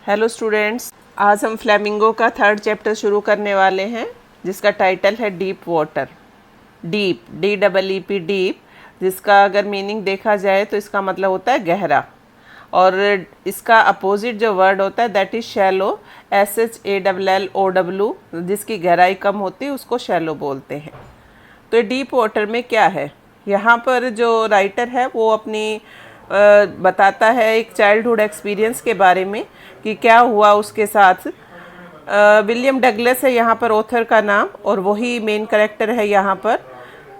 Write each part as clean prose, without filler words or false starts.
Hello students, आज हम flamingo का थर्ड चैप्टर शुरू करने वाले हैं जिसका टाइटल है deep water. Deep, DEEP deep, जिसका अगर मीनिंग देखा जाए तो इसका मतलब होता है गहरा, और इसका अपोजिट जो वर्ड होता है दैट इज़ शैलो, SHALLOW, जिसकी गहराई कम होती है उसको शैलो बोलते हैं। तो ये डीप वाटर में क्या है, यहाँ पर जो राइटर है वो अपनी बताता है एक चाइल्डहुड एक्सपीरियंस के बारे में कि क्या हुआ उसके साथ। विलियम डगलस है यहाँ पर ऑथर का नाम, और वही मेन कैरेक्टर है यहाँ पर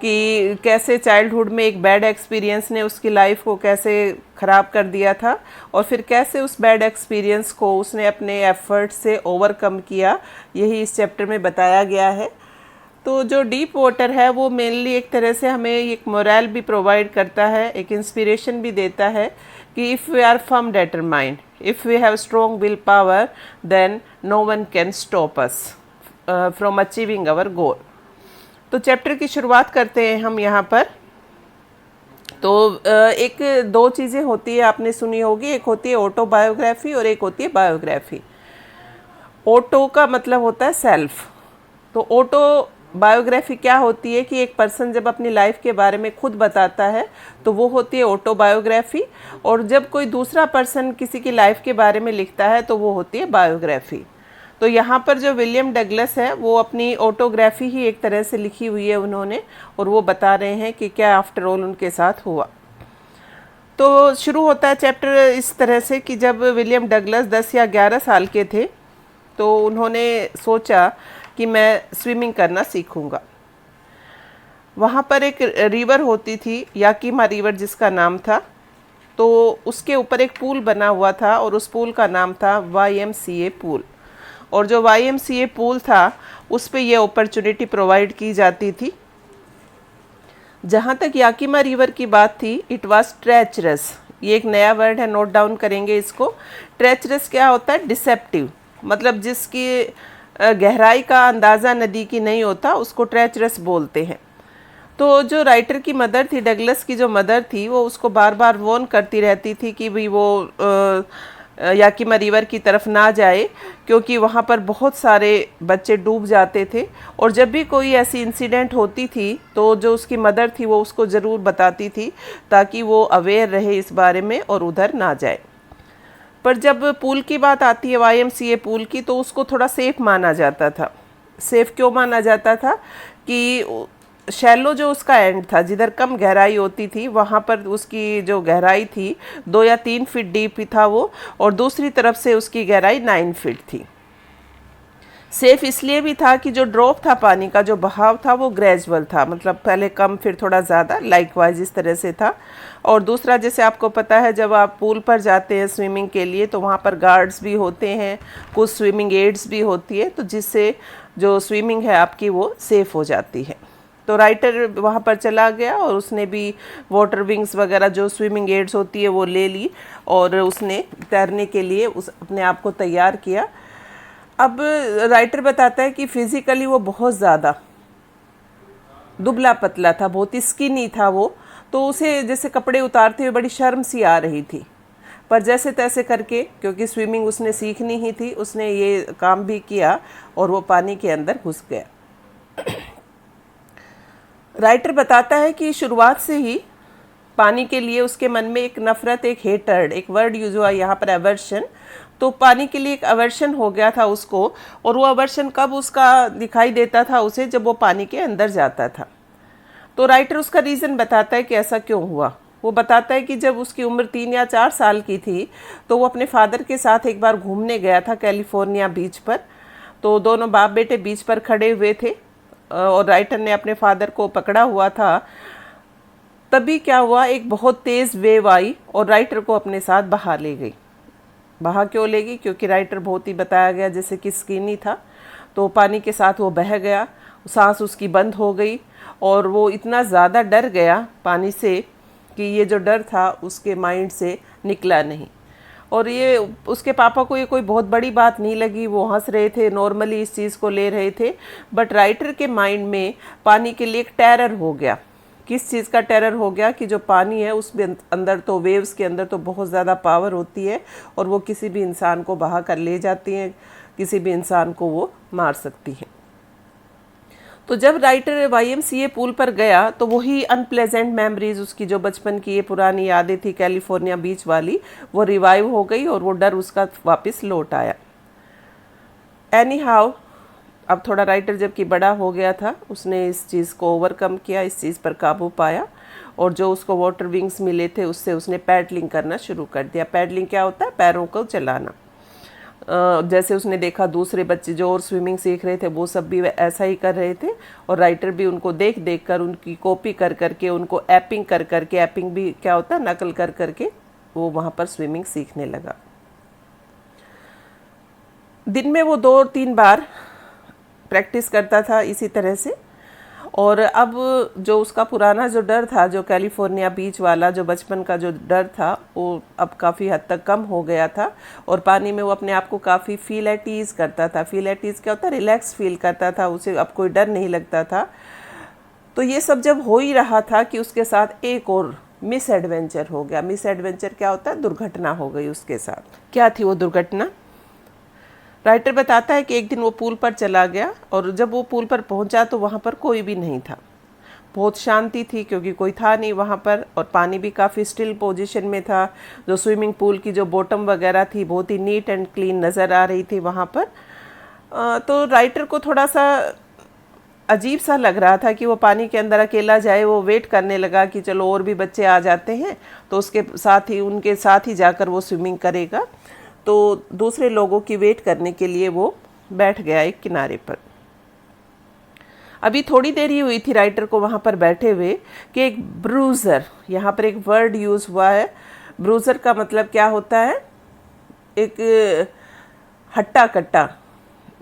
कि कैसे चाइल्डहुड में एक बैड एक्सपीरियंस ने उसकी लाइफ को कैसे ख़राब कर दिया था, और फिर कैसे उस बैड एक्सपीरियंस को उसने अपने एफर्ट से ओवरकम किया, यही इस चैप्टर में बताया गया है। तो जो डीप वाटर है वो मेनली एक तरह से हमें एक मोरल भी प्रोवाइड करता है, एक इंस्पिरेशन भी देता है कि if we are firm determined, if we have strong will power, then no one can stop us from achieving our goal. तो चैप्टर की शुरुआत करते हैं हम यहाँ पर। तो एक दो चीज़ें होती है, आपने सुनी होगी, एक होती है ऑटोबायोग्राफी और एक होती है बायोग्राफी। ऑटो का मतलब होता है सेल्फ, तो ऑटो बायोग्राफी क्या होती है कि एक पर्सन जब अपनी लाइफ के बारे में खुद बताता है तो वो होती है ऑटोबायोग्राफी, और जब कोई दूसरा पर्सन किसी की लाइफ के बारे में लिखता है तो वो होती है बायोग्राफी। तो यहाँ पर जो विलियम डगलस है वो अपनी ऑटोग्राफी ही एक तरह से लिखी हुई है उन्होंने, और वो बता रहे हैं कि क्या आफ्टर ऑल उनके साथ हुआ। तो शुरू होता है चैप्टर इस तरह से कि जब विलियम डगलस 10 या 11 साल के थे तो उन्होंने सोचा कि मैं स्विमिंग करना सीखूंगा। वहाँ पर एक रिवर होती थी, याकीमा रिवर जिसका नाम था, तो उसके ऊपर एक पूल बना हुआ था और उस पूल का नाम था YMCA पूल। और जो YMCA पूल था उस पे ये अपॉर्चुनिटी प्रोवाइड की जाती थी। जहाँ तक याकीमा रिवर की बात थी, इट वाज ट्रेचरस, ये एक नया वर्ड है, नोट डाउन करेंगे इसको। ट्रेचरस क्या होता है? डिसेप्टिव, मतलब जिसकी गहराई का अंदाज़ा नदी की नहीं होता उसको ट्रेचरस बोलते हैं। तो जो राइटर की मदर थी, डगलस की जो मदर थी, वो उसको बार बार वॉर्न करती रहती थी कि भाई वो याकीमा रिवर की तरफ ना जाए, क्योंकि वहाँ पर बहुत सारे बच्चे डूब जाते थे। और जब भी कोई ऐसी इंसिडेंट होती थी तो जो उसकी मदर थी वो उसको ज़रूर बताती थी ताकि वो अवेयर रहे इस बारे में और उधर ना जाए। पर जब पूल की बात आती है, YMCA पूल की, तो उसको थोड़ा सेफ़ माना जाता था। सेफ़ क्यों माना जाता था कि शैलो जो उसका एंड था, जिधर कम गहराई होती थी, वहाँ पर उसकी जो गहराई थी 2 या 3 फीट डीप ही था वो, और दूसरी तरफ से उसकी गहराई 9 फीट थी। सेफ़ इसलिए भी था कि जो ड्रॉप था, पानी का जो बहाव था वो ग्रेजुअल था, मतलब पहले कम फिर थोड़ा ज़्यादा, लाइकवाइज इस तरह से था। और दूसरा, जैसे आपको पता है, जब आप पूल पर जाते हैं स्विमिंग के लिए तो वहाँ पर गार्ड्स भी होते हैं, कुछ स्विमिंग एड्स भी होती है, तो जिससे जो स्विमिंग है आपकी वो सेफ़ हो जाती है। तो राइटर वहाँ पर चला गया और उसने भी वाटर विंग्स वगैरह जो स्विमिंग एड्स होती है वो ले ली, और उसने तैरने के लिए उस अपने आप को तैयार किया। अब राइटर बताता है कि फिज़िकली वो बहुत ज़्यादा दुबला पतला था, बहुत स्किनी था वो, तो उसे जैसे कपड़े उतारते हुए बड़ी शर्म सी आ रही थी। पर जैसे तैसे करके, क्योंकि स्विमिंग उसने सीखनी ही थी, उसने ये काम भी किया और वो पानी के अंदर घुस गया। राइटर बताता है कि शुरुआत से ही पानी के लिए उसके मन में एक नफ़रत, एक हेटर्ड, एक वर्ड यूज हुआ यहाँ पर, एवर्शन। तो पानी के लिए एक अवर्शन हो गया था उसको, और वो अवर्शन कब उसका दिखाई देता था उसे? जब वो पानी के अंदर जाता था। तो राइटर उसका रीज़न बताता है कि ऐसा क्यों हुआ। वो बताता है कि जब उसकी उम्र 3 या 4 साल की थी तो वो अपने फादर के साथ एक बार घूमने गया था कैलिफोर्निया बीच पर। तो दोनों बाप बेटे बीच पर खड़े हुए थे और राइटर ने अपने फादर को पकड़ा हुआ था। तभी क्या हुआ, एक बहुत तेज़ वेव आई और राइटर को अपने साथ बहा ले गई। बहा क्यों ले गई? क्योंकि राइटर बहुत ही बताया गया जैसे कि स्किनी था, तो पानी के साथ वो बह गया, सांस उसकी बंद हो गई, और वो इतना ज़्यादा डर गया पानी से कि ये जो डर था उसके माइंड से निकला नहीं। और ये उसके पापा को ये कोई बहुत बड़ी बात नहीं लगी, वो हंस रहे थे, नॉर्मली इस चीज़ को ले रहे थे। बट राइटर के माइंड में पानी के लिए एक टेरर हो गया किस चीज़ का टेरर हो गया कि जो पानी है उसमें अंदर तो वेव्स के अंदर तो बहुत ज़्यादा पावर होती है और वो किसी भी इंसान को बहा कर ले जाती हैं, किसी भी इंसान को वो मार सकती हैं। तो जब राइटर YMCA पूल पर गया तो वही अनप्लेजेंट मेमोरीज, उसकी जो बचपन की ये पुरानी यादें थी कैलिफोर्निया बीच वाली, वो रिवाइव हो गई और वो डर उसका वापस लौट आया। एनी हाउ, अब थोड़ा राइटर जबकि बड़ा हो गया था, उसने इस चीज़ को ओवरकम किया, इस चीज़ पर काबू पाया और जो उसको वाटर विंग्स मिले थे उससे उसने पैडलिंग करना शुरू कर दिया। पैडलिंग क्या होता है? पैरों को चलाना। जैसे उसने देखा दूसरे बच्चे जो और स्विमिंग सीख रहे थे वो सब भी ऐसा ही कर रहे थे और राइटर भी उनको देख देख कर, उनकी कॉपी कर करके, उनको एपिंग कर करके, एपिंग भी क्या होता है? नकल कर करके वो वहाँ पर स्विमिंग सीखने लगा। दिन में वो 2 और 3 बार प्रैक्टिस करता था इसी तरह से। और अब जो उसका पुराना जो डर था, जो कैलिफोर्निया बीच वाला जो बचपन का जो डर था, वो अब काफ़ी हद तक कम हो गया था और पानी में वो अपने आप को काफ़ी फील एट ईज़ करता था। फील एट ईज़ क्या होता है? रिलैक्स फील करता था, उसे अब कोई डर नहीं लगता था। तो ये सब जब हो ही रहा था कि उसके साथ एक और मिस एडवेंचर हो गया। मिस एडवेंचर क्या होता है? दुर्घटना हो गई उसके साथ। क्या थी वो दुर्घटना? राइटर बताता है कि एक दिन वो पूल पर चला गया और जब वो पूल पर पहुंचा तो वहाँ पर कोई भी नहीं था। बहुत शांति थी क्योंकि कोई था नहीं वहाँ पर और पानी भी काफ़ी स्टिल पोजीशन में था। जो स्विमिंग पूल की जो बॉटम वगैरह थी बहुत ही नीट एंड क्लीन नज़र आ रही थी वहाँ पर। तो राइटर को थोड़ा सा अजीब सा लग रहा था कि वो पानी के अंदर अकेला जाए। वो वेट करने लगा कि चलो और भी बच्चे आ जाते हैं तो उसके साथ ही, उनके साथ ही जाकर वो स्विमिंग करेगा। तो दूसरे लोगों की वेट करने के लिए वो बैठ गया एक किनारे पर। अभी थोड़ी देर ही हुई थी राइटर को वहाँ पर बैठे हुए कि एक ब्रूज़र, यहाँ पर एक वर्ड यूज़ हुआ है। ब्रूज़र का मतलब क्या होता है? एक हट्टा कट्टा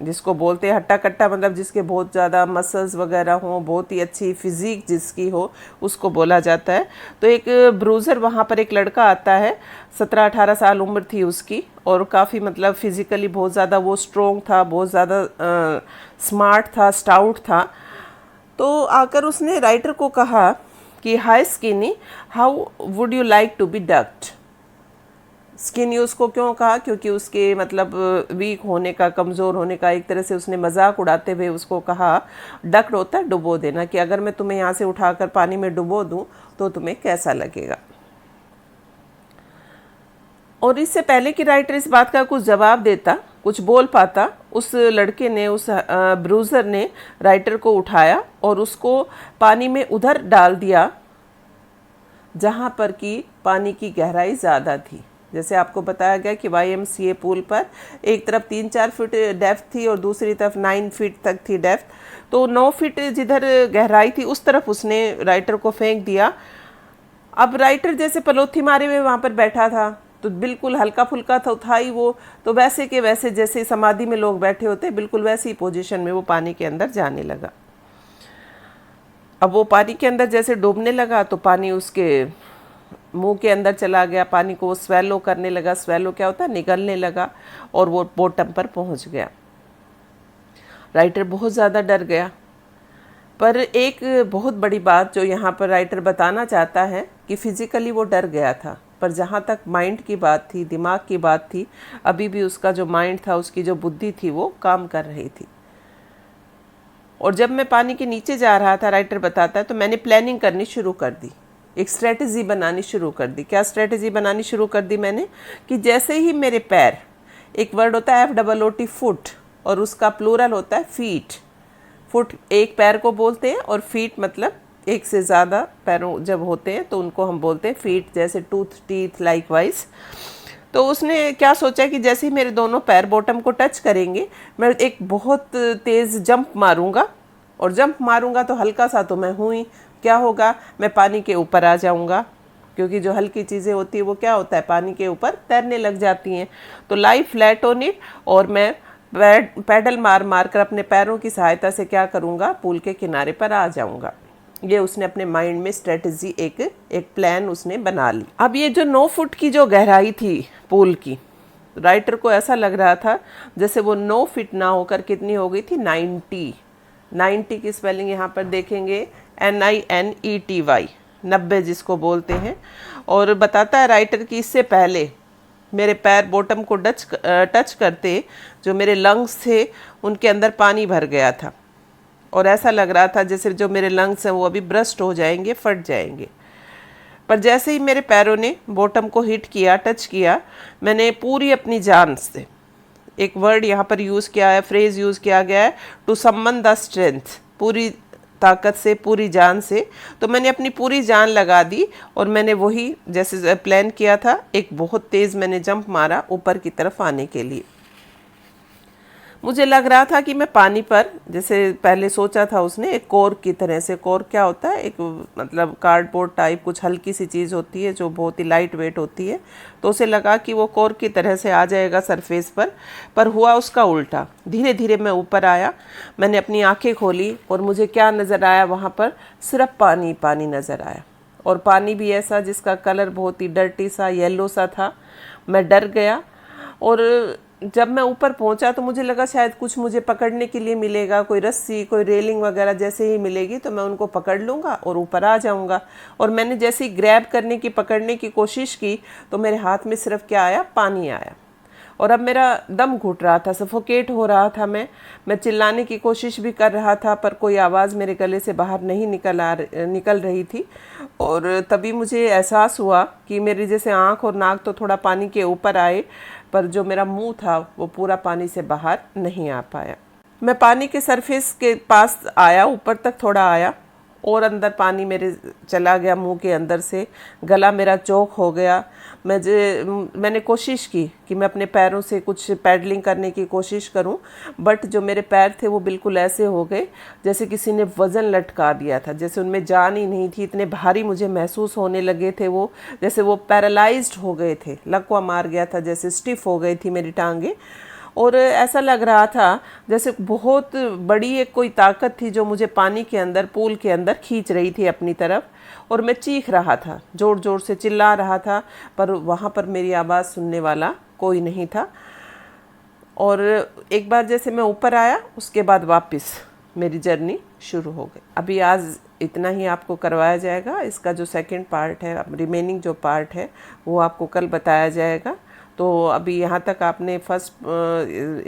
जिसको बोलते हैं। हट्टा कट्टा मतलब जिसके बहुत ज़्यादा मसल्स वगैरह हों, बहुत ही अच्छी फिज़िक जिसकी हो, उसको बोला जाता है। तो एक ब्रूज़र, वहाँ पर एक लड़का आता है, 17-18 साल उम्र थी उसकी और काफ़ी मतलब फिज़िकली बहुत ज़्यादा वो स्ट्रोंग था, बहुत ज़्यादा स्मार्ट था, स्टाउट था। तो आकर उसने राइटर को कहा कि hi skinny, how would you like to be ducked. Skinny उसको क्यों कहा? क्योंकि उसके मतलब वीक होने का, कमज़ोर होने का एक तरह से उसने मजाक उड़ाते हुए उसको कहा, डक्ड होता है डुबो देना, कि अगर मैं तुम्हें यहाँ से उठाकर पानी में डुबो दूँ तो तुम्हें कैसा लगेगा। और इससे पहले कि राइटर इस बात का कुछ जवाब देता, कुछ बोल पाता, उस लड़के ने, उस ब्रूज़र ने राइटर को उठाया और उसको पानी में उधर डाल दिया जहाँ पर कि पानी की गहराई ज़्यादा थी। जैसे आपको बताया गया कि YMCA पूल पर एक तरफ 3-4 फीट डेप्थ थी और दूसरी तरफ 9 फीट तक थी डेप्थ। तो 9 फीट जिधर गहराई थी उस तरफ उसने राइटर को फेंक दिया। अब राइटर जैसे पलोथी मारे हुए वहाँ पर बैठा था, तो बिल्कुल हल्का फुल्का था ही वो, तो वैसे के वैसे जैसे समाधि में लोग बैठे होते, बिल्कुल वैसी पोजीशन में वो पानी के अंदर जाने लगा। अब वो पानी के अंदर जैसे डूबने लगा तो पानी उसके मुंह के अंदर चला गया, पानी को वो स्वेलो करने लगा। स्वेलो क्या होता है? निगलने लगा और वो बॉटम पर पहुंच गया। राइटर बहुत ज़्यादा डर गया। पर एक बहुत बड़ी बात जो यहाँ पर राइटर बताना चाहता है कि फिज़िकली वो डर गया था, पर जहाँ तक माइंड की बात थी, दिमाग की बात थी, अभी भी उसका जो माइंड था, उसकी जो बुद्धि थी, वो काम कर रही थी। और जब मैं पानी के नीचे जा रहा था, राइटर बताता है, तो मैंने प्लानिंग करनी शुरू कर दी, एक स्ट्रेटजी बनानी शुरू कर दी। क्या स्ट्रेटजी बनानी शुरू कर दी मैंने? कि जैसे ही मेरे पैर, एक वर्ड होता है FOOT फुट और उसका प्लूरल होता है फीट। फुट एक पैर को बोलते हैं और फीट मतलब एक से ज़्यादा पैरों जब होते हैं तो उनको हम बोलते हैं फीट, जैसे टूथ, टीथ, लाइकवाइज। तो उसने क्या सोचा कि जैसे ही मेरे दोनों पैर बॉटम को टच करेंगे, मैं एक बहुत तेज़ जंप मारूंगा और जंप मारूंगा तो हल्का सा तो मैं हूँ ही, क्या होगा? मैं पानी के ऊपर आ जाऊंगा, क्योंकि जो हल्की चीज़ें होती है वो क्या होता है? पानी के ऊपर तैरने लग जाती हैं। तो लाई फ्लैट ऑन इट और मैं पैडल मार मार कर अपने पैरों की सहायता से क्या करूँगा? पूल के किनारे पर आ जाऊँगा। ये उसने अपने माइंड में स्ट्रेटजी, एक प्लान उसने बना ली। अब ये जो 9 फुट की जो गहराई थी पूल की, राइटर को ऐसा लग रहा था जैसे वो 9 फीट ना होकर कितनी हो गई थी? 90। 90 की स्पेलिंग यहाँ पर देखेंगे NINETY, 90 जिसको बोलते हैं। और बताता है राइटर कि इससे पहले मेरे पैर बॉटम को टच करते जो मेरे लंग्स थे उनके अंदर पानी भर गया था, और ऐसा लग रहा था जैसे जो मेरे लंग्स हैं वो अभी ब्रस्ट हो जाएंगे, फट जाएंगे। पर जैसे ही मेरे पैरों ने बॉटम को हिट किया, टच किया, मैंने पूरी अपनी जान से, एक वर्ड यहाँ पर यूज़ किया है, फ्रेज यूज़ किया गया है, टू समन द स्ट्रेंथ, पूरी ताकत से, पूरी जान से। तो मैंने अपनी पूरी जान लगा दी और मैंने वही जैसे प्लान किया था, एक बहुत तेज़ मैंने जंप मारा ऊपर की तरफ आने के लिए। मुझे लग रहा था कि मैं पानी पर, जैसे पहले सोचा था उसने, एक कॉर्क की तरह से, कॉर्क क्या होता है, एक मतलब कार्डबोर्ड टाइप कुछ हल्की सी चीज़ होती है जो बहुत ही लाइट वेट होती है, तो उसे लगा कि वो कॉर्क की तरह से आ जाएगा सरफेस पर हुआ उसका उल्टा। धीरे धीरे मैं ऊपर आया, मैंने अपनी आंखें खोली और मुझे क्या नज़र आया, वहाँ पर सिर्फ पानी पानी नज़र आया, और पानी भी ऐसा जिसका कलर बहुत ही डर्टी सा, येलो सा था। मैं डर गया, और जब मैं ऊपर पहुंचा तो मुझे लगा शायद कुछ मुझे पकड़ने के लिए मिलेगा, कोई रस्सी, कोई रेलिंग वगैरह जैसे ही मिलेगी तो मैं उनको पकड़ लूँगा और ऊपर आ जाऊँगा। और मैंने जैसे ही ग्रैब करने की, पकड़ने की कोशिश की तो मेरे हाथ में सिर्फ क्या आया, पानी आया। और अब मेरा दम घुट रहा था, सफोकेट हो रहा था। मैं चिल्लाने की कोशिश भी कर रहा था पर कोई आवाज़ मेरे गले से बाहर नहीं निकल रही थी। और तभी मुझे एहसास हुआ कि मेरी जैसे आँख और नाक तो थोड़ा पानी के ऊपर आए, पर जो मेरा मुंह था वो पूरा पानी से बाहर नहीं आ पाया। मैं पानी के सरफेस के पास आया, ऊपर तक थोड़ा आया, और अंदर पानी मेरे चला गया मुंह के अंदर से, गला मेरा चौक हो गया। मैंने कोशिश की कि मैं अपने पैरों से कुछ पैडलिंग करने की कोशिश करूं, बट जो मेरे पैर थे वो बिल्कुल ऐसे हो गए जैसे किसी ने वज़न लटका दिया था, जैसे उनमें जान ही नहीं थी। इतने भारी मुझे महसूस होने लगे थे वो, जैसे वो पैरालाइज्ड हो गए थे, लकवा मार गया था, जैसे स्टिफ हो गई थी मेरी टांगें। और ऐसा लग रहा था जैसे बहुत बड़ी एक कोई ताकत थी जो मुझे पानी के अंदर, पूल के अंदर खींच रही थी अपनी तरफ। और मैं चीख रहा था, ज़ोर ज़ोर से चिल्ला रहा था, पर वहाँ पर मेरी आवाज़ सुनने वाला कोई नहीं था। और एक बार जैसे मैं ऊपर आया, उसके बाद वापस मेरी जर्नी शुरू हो गई। अभी आज इतना ही आपको करवाया जाएगा। इसका जो सेकंड पार्ट है, रिमेनिंग जो पार्ट है, वो आपको कल बताया जाएगा। तो अभी यहाँ तक आपने फर्स्ट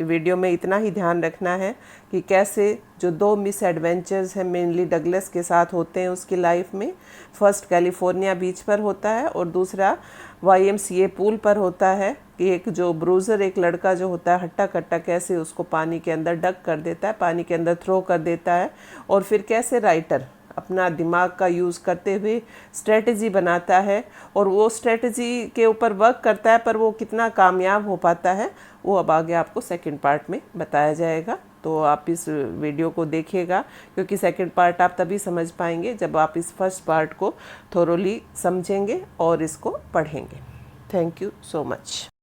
वीडियो में इतना ही ध्यान रखना है कि कैसे जो 2 मिस एडवेंचर्स हैं मेनली डगलस के साथ होते हैं उसकी लाइफ में। फर्स्ट कैलिफोर्निया बीच पर होता है और दूसरा YMCA पूल पर होता है कि एक जो ब्रूज़र, एक लड़का जो होता है हट्टा कट्टा, कैसे उसको पानी के अंदर डक कर देता है, पानी के अंदर थ्रो कर देता है, और फिर कैसे राइटर अपना दिमाग का यूज़ करते हुए स्ट्रेटजी बनाता है और वो स्ट्रेटजी के ऊपर वर्क करता है, पर वो कितना कामयाब हो पाता है वो अब आगे आपको सेकंड पार्ट में बताया जाएगा। तो आप इस वीडियो को देखिएगा, क्योंकि सेकंड पार्ट आप तभी समझ पाएंगे जब आप इस फर्स्ट पार्ट को थोरोली समझेंगे और इसको पढ़ेंगे। Thank you so much.